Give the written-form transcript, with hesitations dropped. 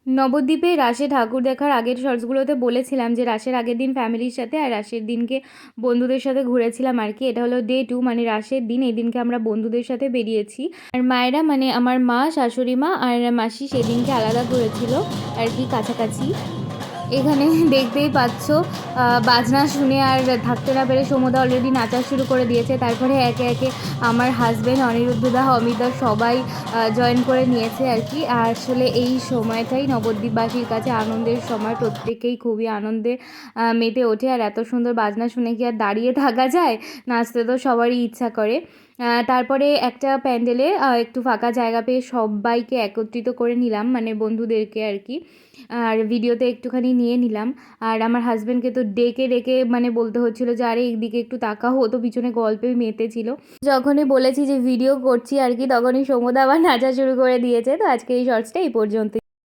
নবদ্বীপে রাসে ঠাকুর দেখার আগের শর্টসগুলোতে বলেছিলাম যে রাসের আগের দিন ফ্যামিলির সাথে আর রাসের দিনকে বন্ধুদের সাথে ঘুরেছিলাম আর কি। এটা হলো ডে 2, মানে রাসের দিন। এই দিনকে আমরা বন্ধুদের সাথে বেরিয়েছি। আর মায়েরা মানে আমার মা, শাশুড়ি মা আর মাসি সেদিনকে আলাদা ঘুরেছিল আর কি, কাছাকাছি। এখানে দেখতেই পাচ্ছ বাজনা শুনে আর থাকতে না পেরে সমুদা অলরেডি নাচা শুরু করে দিয়েছে। তারপরে একে একে আমার হাজব্যান্ড, অনিরুদ্ধদা, অমিতদা সবাই জয়েন করে নিয়েছে আর কি। আর আসলে এই সময়টাই নবদ্বীপবাসীর কাছে আনন্দের সময়, প্রত্যেকেই খুবই আনন্দে মেতে ওঠে। আর এত সুন্দর বাজনা শুনে কি আর দাঁড়িয়ে থাকা যায়? নাচতে তো সবারই ইচ্ছা করে। তারপরে একটা প্যান্ডেলে একটু ফাঁকা জায়গা পেয়ে সবাইকে একত্রিত করে নিলাম, মানে বন্ধুদেরকে আর কি। আর ভিডিওতে একটুখানি নিয়ে নিলাম। আর আমার হাজব্যান্ডকে তো ডেকে ডেকে মানে বলতে হচ্ছিলো যে আরে এইদিকে একটু তাকাও, ও তো পিছনে গল্পে মেতেছিল। যখনই বলেছি যে ভিডিও করছি আর কি, তখনই সমুদা আবার নাচা শুরু করে দিয়েছে। তো আজকে এই শর্টসটা এই পর্যন্তই।